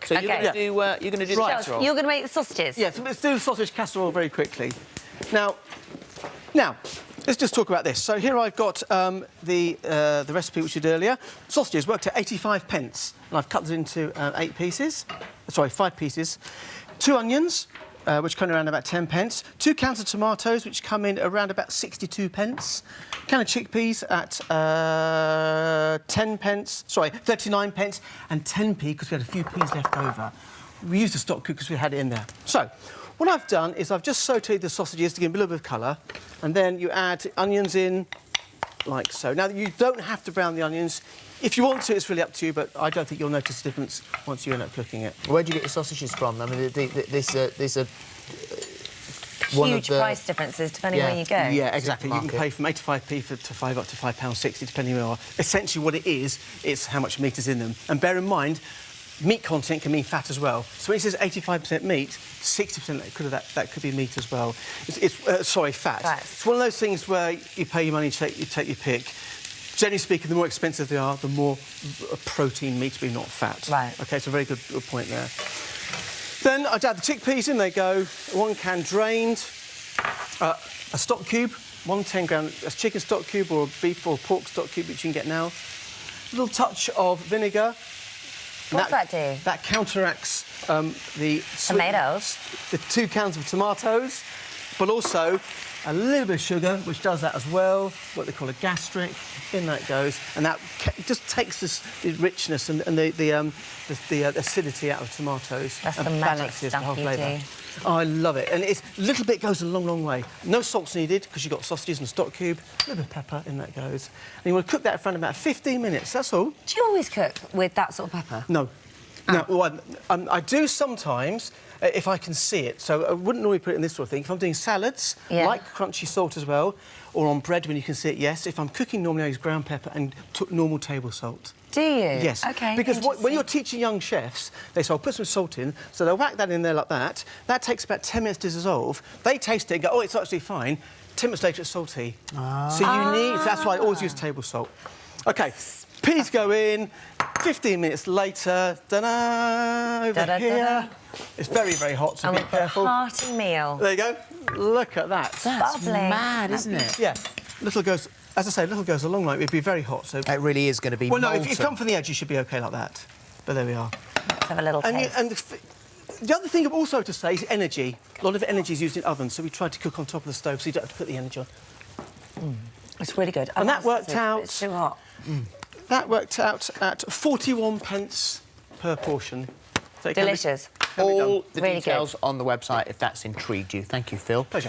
So you're going to do the casserole. You're going to make the sausages? Yeah, so let's do the sausage casserole very quickly. Now, let's just talk about this. So here I've got the recipe which we did earlier. Sausages worked at 85 pence, and I've cut them into 5 pieces. 2 onions, which come around about 10 pence. 2 cans of tomatoes, which come in around about 62 pence. Can of chickpeas at 39 pence, and 10p because we had a few peas left over. We used the stock cook because we had it in there. So, what I've done is I've just sautéed the sausages to give them a little bit of colour, and then you add onions in, like so. Now, you don't have to brown the onions. If you want to, it's really up to you, but I don't think you'll notice the difference once you end up cooking it. Where do you get your sausages from? I mean, these are huge price differences depending where you go. Yeah, exactly. You can pay from 85p to 5 up to £5.60, depending where you are. Essentially, what it is, it's how much meat is in them. And bear in mind, meat content can mean fat as well. So when it says 85% meat, 60% that could be meat as well. Fat. It's one of those things where you pay your money, you take your pick. Generally speaking, the more expensive they are, the more protein meat to be, not fat. Right. OK, so a very good point there. Then I'd add the chickpeas in, they go. 1 can drained, a stock cube, 1 10-gram chicken stock cube or a beef or pork stock cube, which you can get now. A little touch of vinegar. What's that do? That counteracts the tomatoes. The 2 cans of tomatoes, but also a little bit of sugar, which does that as well. What they call a gastric. In that goes, and that just takes the richness and the acidity out of tomatoes. That's and the magic balances stuff the whole you flavour. do. Oh, I love it, and it's a little bit goes a long, long way. No salt's needed because you've got sausages and a stock cube. A little bit of pepper, in that goes, and you want to cook that in front of about 15 minutes. That's all. Do you always cook with that sort of pepper? No. No, well, I do sometimes if I can see it. So I wouldn't normally put it in this sort of thing. If I'm doing salads, like crunchy salt as well, or on bread when you can see it, yes. If I'm cooking, normally I use ground pepper and normal table salt. Do you? Yes. OK, because when you're teaching young chefs, they say, I'll put some salt in, so they'll whack that in there like that. That takes about 10 minutes to dissolve. They taste it and go, oh, it's actually fine. 10 minutes later, it's salty. So you need... So that's why I always use table salt. OK, peas go in. 15 minutes later, over here. It's very, very hot, so be careful. A hearty meal. There you go. Look at that. That's mad, isn't it? Yeah. Little goes... As I say, little goes a long way. It'd be very hot, so... It really is going to be Well, no, molten. if you come from the edge, you should be OK like that. But there we are. Let's have a little taste. And the other thing also to say is energy. A lot of energy is used in ovens, so we try to cook on top of the stove, so you don't have to put the energy on. It's really good. And that worked out... It's too hot. That worked out at 41 pence per portion. So Delicious. All the really details on the website if that's intrigued you. Thank you, Phil. Pleasure.